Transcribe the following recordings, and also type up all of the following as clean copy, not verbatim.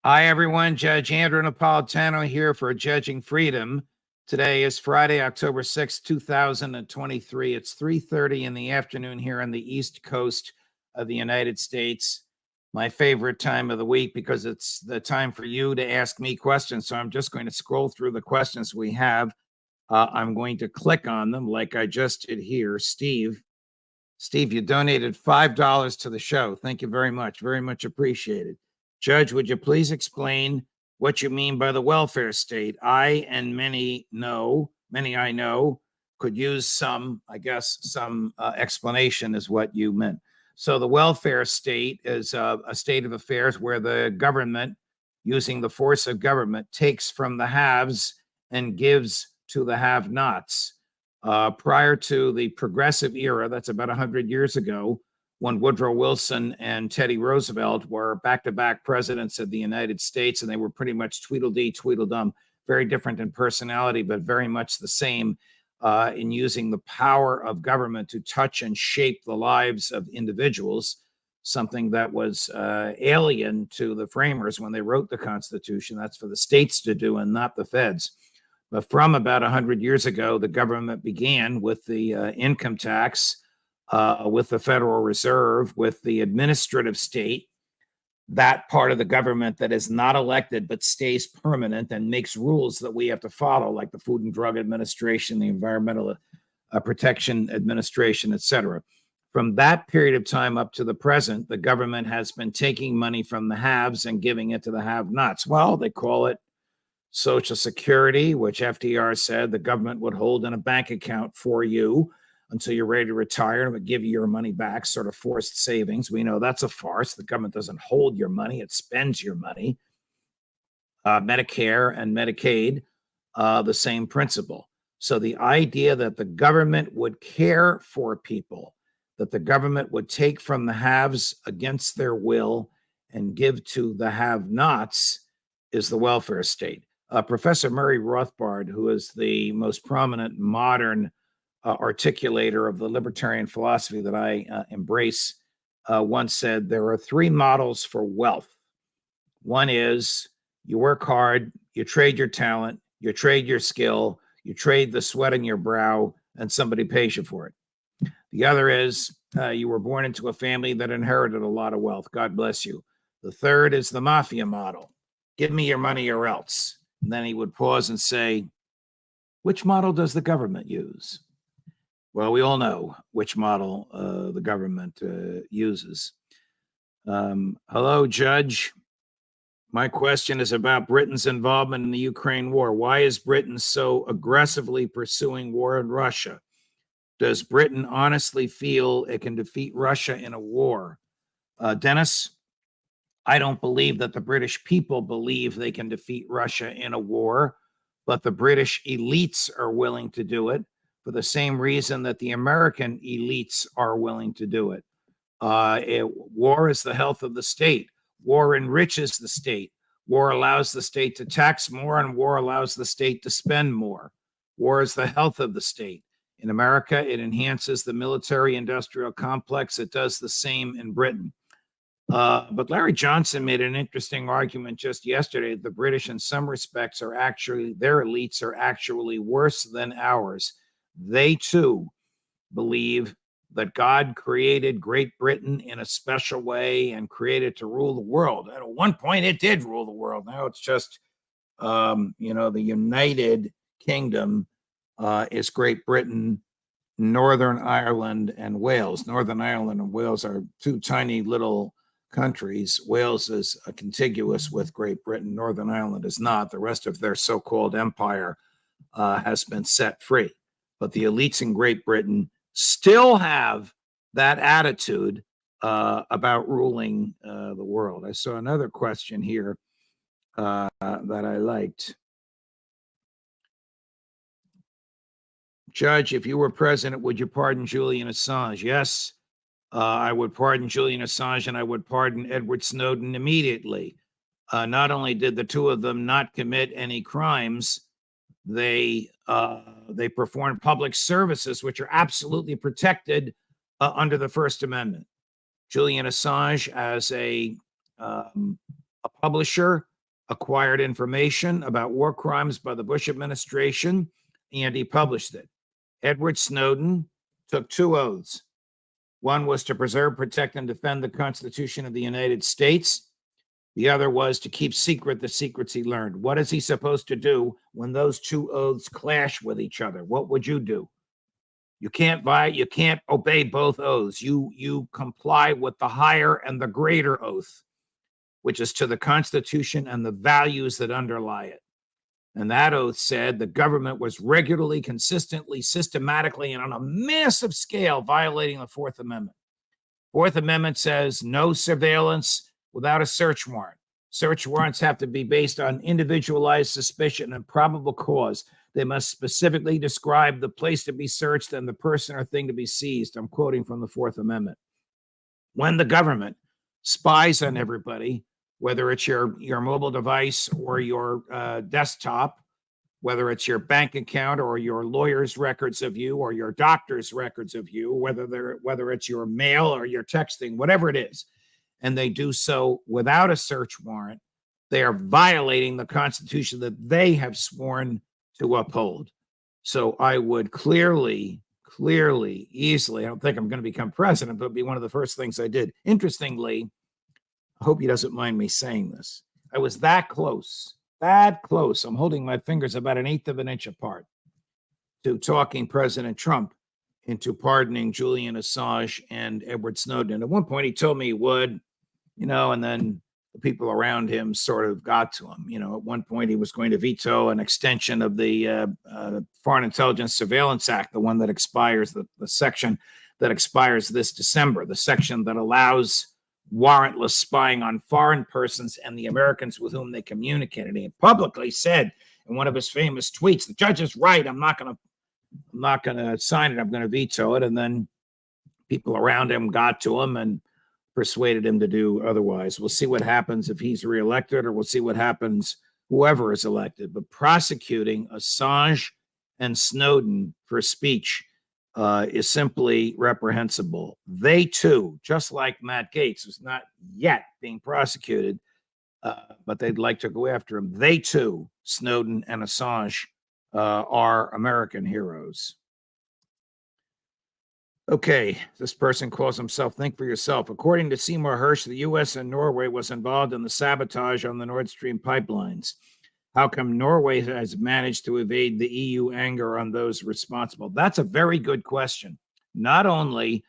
Hi, everyone. Judge Andrew Napolitano here for Judging Freedom. Today is Friday, October 6, 2023. It's 3:30 in the afternoon here on the East Coast of the United States. My favorite time of the week because it's the time for you to ask me questions. So I'm just going to scroll through the questions we have. I'm going to click on them like I just did here. Steve, you donated $5 to the show. Thank you very much. Very much appreciated. Judge, would you please explain what you mean by the welfare state? I and many I know, could use some explanation is what you meant. So the welfare state is a state of affairs where the government, using the force of government, takes from the haves and gives to the have-nots. Prior to the progressive era, that's about 100 years ago, when Woodrow Wilson and Teddy Roosevelt were back-to-back presidents of the United States, and they were pretty much Tweedledee, Tweedledum, very different in personality, but very much the same in using the power of government to touch and shape the lives of individuals, something that was alien to the framers when they wrote the Constitution. That's for the states to do and not the feds. But from about 100 years ago, the government began with the income tax, with the Federal Reserve, with the administrative state, that part of the government that is not elected but stays permanent and makes rules that we have to follow, like the Food and Drug Administration, the Environmental Protection Administration, et cetera. From that period of time up to the present, the government has been taking money from the haves and giving it to the have-nots. Well, they call it Social Security, which FDR said the government would hold in a bank account for you until you're ready to retire and would give you your money back, sort of forced savings. We know that's a farce. The government doesn't hold your money, it spends your money. Medicare and Medicaid, the same principle. So the idea that the government would care for people, that the government would take from the haves against their will and give to the have-nots is the welfare state. Professor Murray Rothbard, who is the most prominent modern articulator of the libertarian philosophy that I embrace, once said there are three models for wealth. One is you work hard, you trade your talent, you trade your skill, you trade the sweat in your brow, and somebody pays you for it. The other is you were born into a family that inherited a lot of wealth. God bless you. The third is the mafia model. Give me your money or else. And then he would pause and say, which model does the government use? Well, we all know which model the government uses. Hello, Judge. My question is about Britain's involvement in the Ukraine war. Why is Britain so aggressively pursuing war in Russia? Does Britain honestly feel it can defeat Russia in a war? Dennis? I don't believe that the British people believe they can defeat Russia in a war, but the British elites are willing to do it for the same reason that the American elites are willing to do it. War is the health of the state. War enriches the state. War allows the state to tax more, and war allows the state to spend more. War is the health of the state. In America, it enhances the military-industrial complex. It does the same in Britain. But Larry Johnson made an interesting argument just yesterday. The British, in some respects, their elites are actually worse than ours. They, too, believe that God created Great Britain in a special way and created to rule the world. And at one point, it did rule the world. Now it's just, the United Kingdom is Great Britain, Northern Ireland, and Wales. Northern Ireland and Wales are two tiny little countries. Wales is contiguous with Great Britain. Northern Ireland is not. The rest of their so-called empire has been set free. But the elites in Great Britain still have that attitude about ruling the world. I saw another question here that I liked. Judge, if you were president, would you pardon Julian Assange? Yes. I would pardon Julian Assange and I would pardon Edward Snowden immediately. Not only did the two of them not commit any crimes, they performed public services which are absolutely protected under the First Amendment. Julian Assange, as a publisher, acquired information about war crimes by the Bush administration, and he published it. Edward Snowden took 2 oaths. One was to preserve, protect, and defend the Constitution of the United States. The other was to keep secret the secrets he learned. What is he supposed to do when those 2 oaths clash with each other? What would you do? You can't obey both oaths. You comply with the higher and the greater oath, which is to the Constitution and the values that underlie it. And that oath said the government was regularly, consistently, systematically, and on a massive scale violating the Fourth Amendment. Fourth Amendment says no surveillance without a search warrant. Search warrants have to be based on individualized suspicion and probable cause. They must specifically describe the place to be searched and the person or thing to be seized. I'm quoting from the Fourth Amendment. When the government spies on everybody, whether it's your mobile device or your desktop, whether it's your bank account or your lawyer's records of you or your doctor's records of you, whether it's your mail or your texting, whatever it is, and they do so without a search warrant, they are violating the Constitution that they have sworn to uphold. So I would clearly, easily, I don't think I'm going to become president, but it'd be one of the first things I did. Interestingly, I hope he doesn't mind me saying this. I was that close. I'm holding my fingers about 1/8 of an inch apart to talking President Trump into pardoning Julian Assange and Edward Snowden. At one point, he told me he would, and then the people around him sort of got to him. At one point, he was going to veto an extension of the Foreign Intelligence Surveillance Act, the one that expires, the section that expires this December, the section that allows warrantless spying on foreign persons and the Americans with whom they communicate. And he publicly said in one of his famous tweets, "The judge is right. I'm not going to sign it. I'm going to veto it." And then people around him got to him and persuaded him to do otherwise. We'll see what happens if he's reelected, or we'll see what happens whoever is elected. But prosecuting Assange and Snowden for speech is simply reprehensible. They too, just like Matt Gaetz, who's not yet being prosecuted, but they'd like to go after him. They too, Snowden and Assange, are American heroes. Okay, this person calls himself Think for Yourself. According to Seymour Hersh, the U.S. and Norway was involved in the sabotage on the Nord Stream pipelines. How come Norway has managed to evade the EU anger on those responsible? That's a very good question. Not only,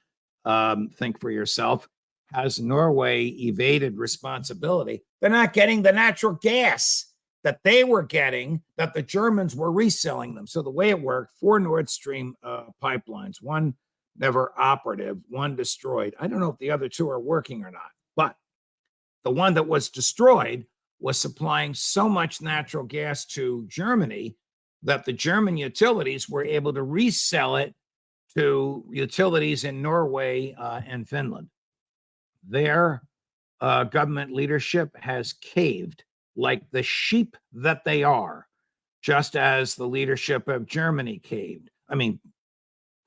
think for yourself, has Norway evaded responsibility, they're not getting the natural gas that they were getting, that the Germans were reselling them. So the way it worked, 4 Nord Stream pipelines, one never operative, one destroyed. I don't know if the other 2 are working or not, but the one that was destroyed was supplying so much natural gas to Germany that the German utilities were able to resell it to utilities in Norway and Finland. Their government leadership has caved like the sheep that they are, just as the leadership of Germany caved. I mean,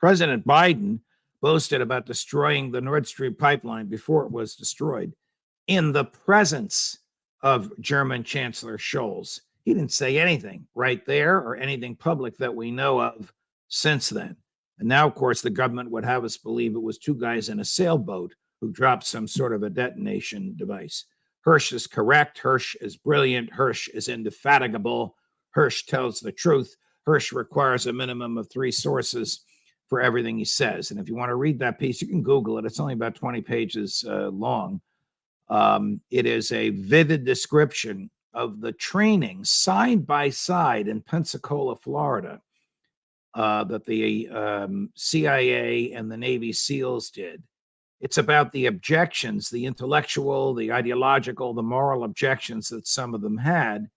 President Biden boasted about destroying the Nord Stream pipeline before it was destroyed in the presence of German Chancellor Scholz. He didn't say anything right there or anything public that we know of since then. And now, of course, the government would have us believe it was 2 guys in a sailboat who dropped some sort of a detonation device. Hersh is correct. Hersh is brilliant. Hersh is indefatigable. Hersh tells the truth. Hersh requires a minimum of 3 sources for everything he says. And if you want to read that piece, you can Google it. It's only about 20 pages long. It is a vivid description of the training side by side in Pensacola, Florida, that the CIA and the Navy SEALs did. It's about the objections, the intellectual, the ideological, the moral objections that some of them had,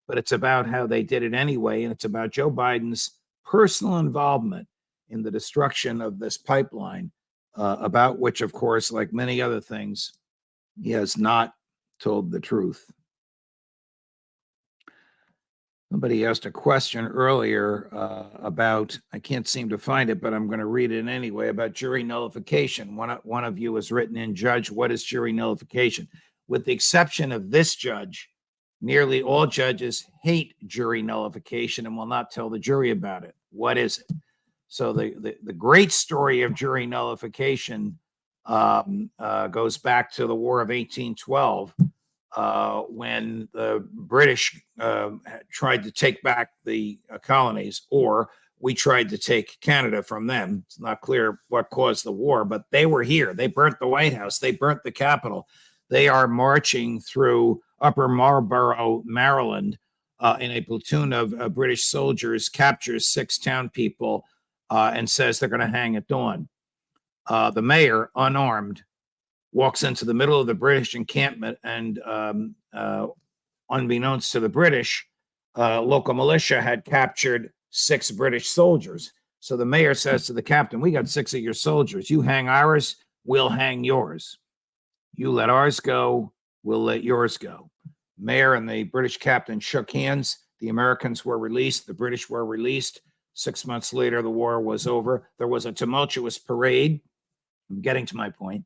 but it's about how they did it anyway. And it's about Joe Biden's personal involvement in the destruction of this pipeline, about which, of course, like many other things, he has not told the truth. Somebody asked a question earlier about, I can't seem to find it, but I'm going to read it anyway, about jury nullification. One of you has written in, Judge, what is jury nullification? With the exception of this judge, Nearly all judges hate jury nullification and will not tell the jury about it. What is it? So the great story of jury nullification goes back to the War of 1812, when the British tried to take back the colonies, or we tried to take Canada from them. It's not clear what caused the war, but they were here. They burnt the White House. They burnt the Capitol. They are marching through Upper Marlborough, Maryland, in a platoon of British soldiers, captures 6 town people, and says they're going to hang at dawn. The mayor, unarmed, walks into the middle of the British encampment, and unbeknownst to the British, local militia had captured 6 British soldiers. So the mayor says to the captain, "We got 6 of your soldiers. You hang ours, we'll hang yours. You let ours go, we'll let yours go." Mayor and the British captain shook hands. The Americans were released. The British were released. 6 months later, the war was over. There was a tumultuous parade, I'm getting to my point,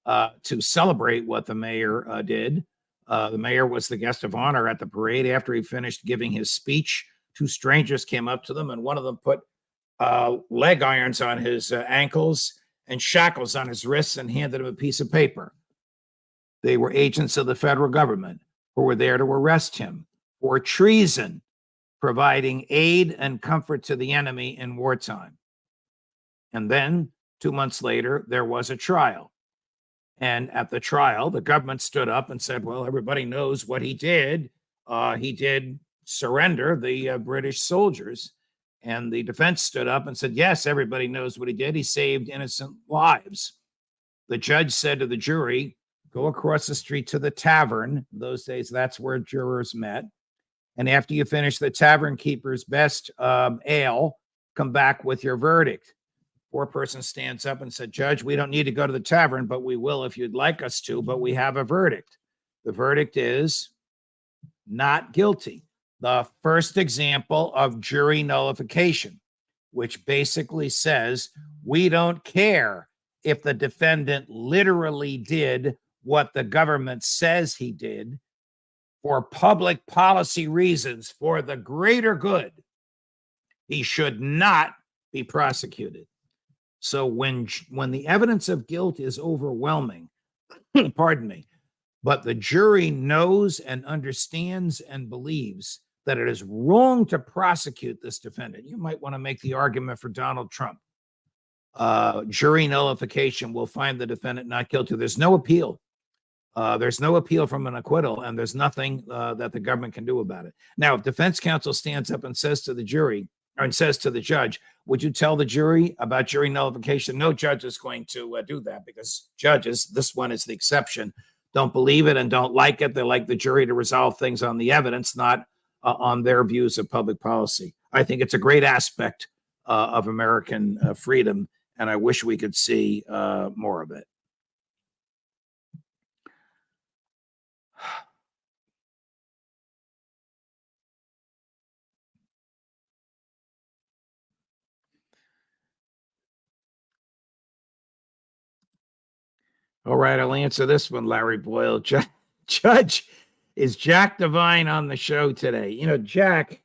to celebrate what the mayor did. The mayor was the guest of honor at the parade. After he finished giving his speech, 2 strangers came up to them, and one of them put leg irons on his ankles and shackles on his wrists and handed him a piece of paper. They were agents of the federal government who were there to arrest him for treason, providing aid and comfort to the enemy in wartime. And then 2 months later, there was a trial. And at the trial, the government stood up and said, well, everybody knows what he did. He did surrender the British soldiers. And the defense stood up and said, yes, everybody knows what he did. He saved innocent lives. The judge said to the jury, go across the street to the tavern. In those days, that's where jurors met. And after you finish the tavern keeper's best ale, come back with your verdict. Poor person stands up and said, Judge, we don't need to go to the tavern, but we will if you'd like us to, but we have a verdict. The verdict is not guilty. The first example of jury nullification, which basically says we don't care if the defendant literally did what the government says he did for public policy reasons, for the greater good. He should not be prosecuted. So when the evidence of guilt is overwhelming, pardon me, but the jury knows and understands and believes that it is wrong to prosecute this defendant, you might want to make the argument for Donald Trump. Jury nullification will find the defendant not guilty. There's no appeal. There's no appeal from an acquittal, and there's nothing that the government can do about it. Now, if defense counsel stands up and says to the jury, and says to the judge, would you tell the jury about jury nullification? No judge is going to do that, because judges, this one is the exception, don't believe it and don't like it. They like the jury to resolve things on the evidence, not on their views of public policy. I think it's a great aspect of American freedom, and I wish we could see more of it. All right, I'll answer this one, Larry Boyle. Judge, is Jack Devine on the show today? You know, Jack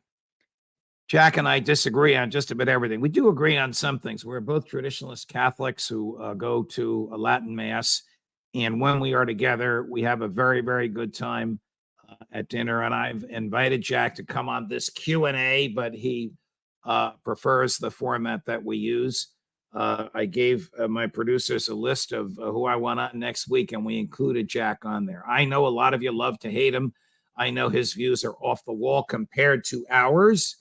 and I disagree on just about everything. We do agree on some things. We're both traditionalist Catholics who go to a Latin Mass. And when we are together, we have a very, very good time at dinner. And I've invited Jack to come on this Q&A, but he prefers the format that we use. I gave my producers a list of who I want on next week, and we included Jack on there. I know a lot of you love to hate him. I know his views are off the wall compared to ours,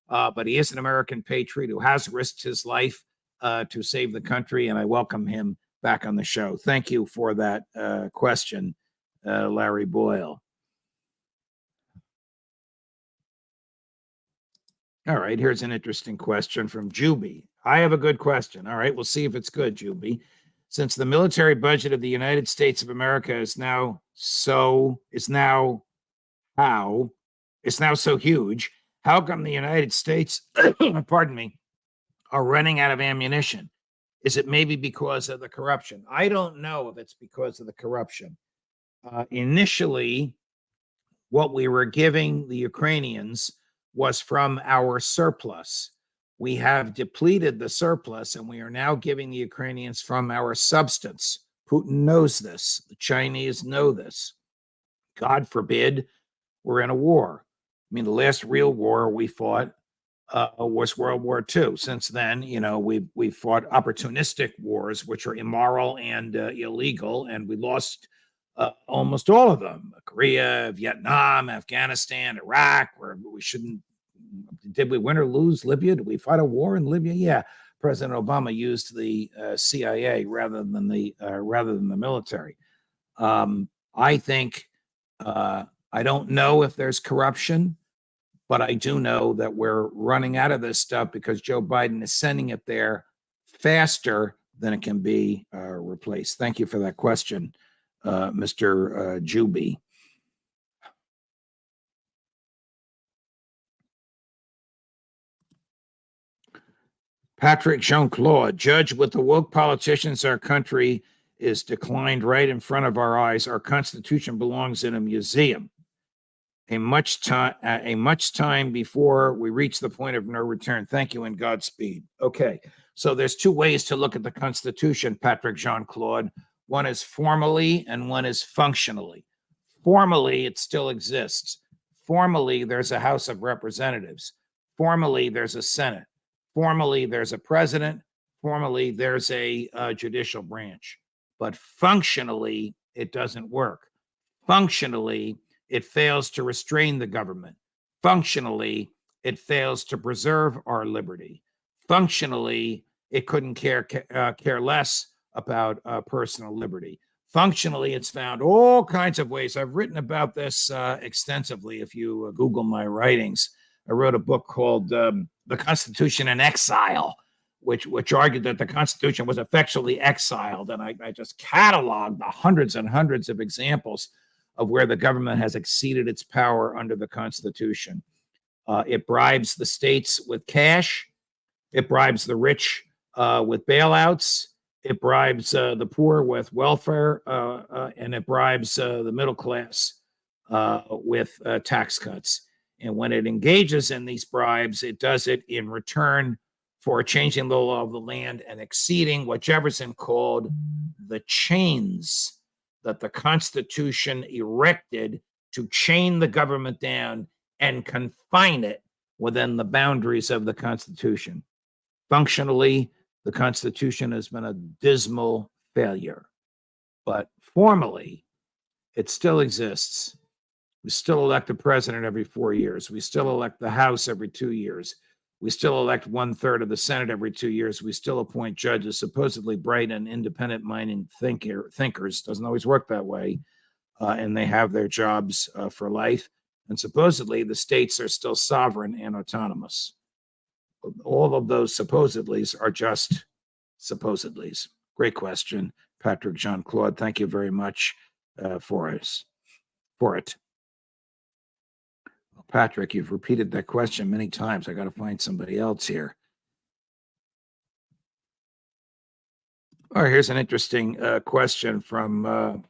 but he is an American patriot who has risked his life to save the country, and I welcome him back on the show. Thank you for that question, Larry Boyle. All right, here's an interesting question from Juby. I have a good question. All right, we'll see if it's good, Juby. Since the military budget of the United States of America is now so huge, how come the United States, pardon me, are running out of ammunition? Is it maybe because of the corruption? I don't know if it's because of the corruption. Initially, what we were giving the Ukrainians was from our surplus. We have depleted the surplus, and we are now giving the Ukrainians from our substance. Putin knows this. The Chinese know this. God forbid we're in a war. I mean, the last real war we fought was World War II. Since then, we fought opportunistic wars, which are immoral and illegal, and we lost almost all of them: Korea, Vietnam, Afghanistan, Iraq, where we shouldn't. Did we win or lose Libya? Did we fight a war in Libya? Yeah. President Obama used the CIA rather than the military. I think I don't know if there's corruption, but I do know that we're running out of this stuff because Joe Biden is sending it there faster than it can be replaced. Thank you for that question, Mr. Juby. Patrick Jean-Claude, Judge, with the woke politicians, our country is declined right in front of our eyes. Our Constitution belongs in a museum. A much time before we reach the point of no return. Thank you and Godspeed. Okay, so there's two ways to look at the Constitution, Patrick Jean-Claude. One is formally and one is functionally. Formally, it still exists. Formally, there's a House of Representatives. Formally, there's a Senate. Formally, there's a president. Formally, there's a judicial branch. But functionally, it doesn't work. Functionally, it fails to restrain the government. Functionally, it fails to preserve our liberty. Functionally, it couldn't care less about personal liberty. Functionally, it's found all kinds of ways. I've written about this extensively. If you Google my writings, I wrote a book called The Constitution in Exile, which argued that the Constitution was effectually exiled. And I just cataloged the hundreds and hundreds of examples of where the government has exceeded its power under the Constitution. It bribes the states with cash. It bribes the rich with bailouts. It bribes the poor with welfare. And it bribes the middle class with tax cuts. And when it engages in these bribes, it does it in return for changing the law of the land and exceeding what Jefferson called the chains that the Constitution erected to chain the government down and confine it within the boundaries of the Constitution. Functionally, the Constitution has been a dismal failure, but formally, it still exists. We still elect a president every 4 years. We still elect the House every 2 years. We still elect 1/3 of the Senate every 2 years. We still appoint judges, supposedly bright and independent-minded thinkers. Doesn't always work that way. And they have their jobs for life. And supposedly the states are still sovereign and autonomous. All of those supposedlies are just supposedlies. Great question, Patrick Jean-Claude. Thank you very much for it. Patrick, you've repeated that question many times. I got to find somebody else here. All right, here's an interesting question from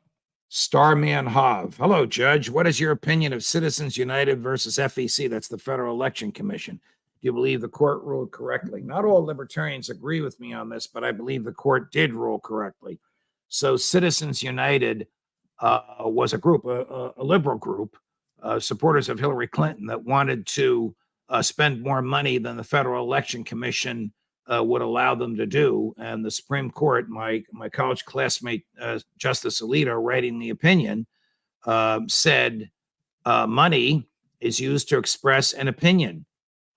Starman Hav. Hello, Judge. What is your opinion of Citizens United versus FEC? That's the Federal Election Commission. Do you believe the court ruled correctly? Not all libertarians agree with me on this, but I believe the court did rule correctly. So Citizens United was a group, a liberal group, supporters of Hillary Clinton that wanted to spend more money than the Federal Election Commission would allow them to do. And the Supreme Court, my college classmate, Justice Alito, writing the opinion, said money is used to express an opinion.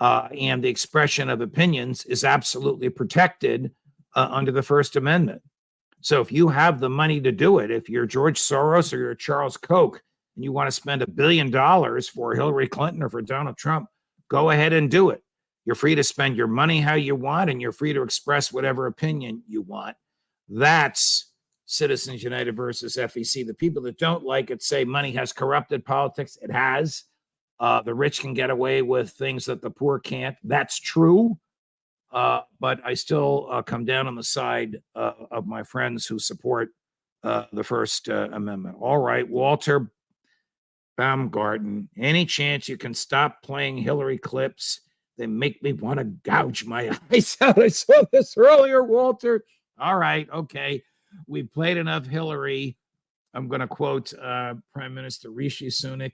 And the expression of opinions is absolutely protected under the First Amendment. So if you have the money to do it, if you're George Soros or you're Charles Koch, and you want to spend $1 billion for Hillary Clinton or for Donald Trump, go ahead and do it. You're free to spend your money how you want, and you're free to express whatever opinion you want. That's Citizens United versus FEC. The people that don't like it say money has corrupted politics. It has. The rich can get away with things that the poor can't. That's true. But I still come down on the side of my friends who support the First Amendment. All right, Walter Baumgarten, any chance you can stop playing Hillary clips? They make me want to gouge my eyes out. I saw this earlier, Walter. All right, okay. We played enough Hillary. I'm going to quote Prime Minister Rishi Sunak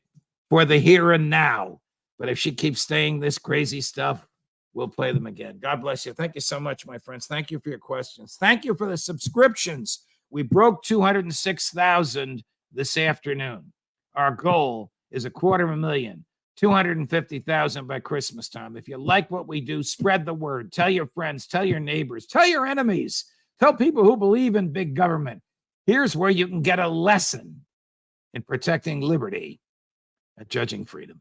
for the here and now. But if she keeps saying this crazy stuff, we'll play them again. God bless you. Thank you so much, my friends. Thank you for your questions. Thank you for the subscriptions. We broke 206,000 this afternoon. Our goal is 250,000, 250,000 by Christmas time. If you like what we do, spread the word. Tell your friends, tell your neighbors, tell your enemies, tell people who believe in big government. Here's where you can get a lesson in protecting liberty and judging freedom.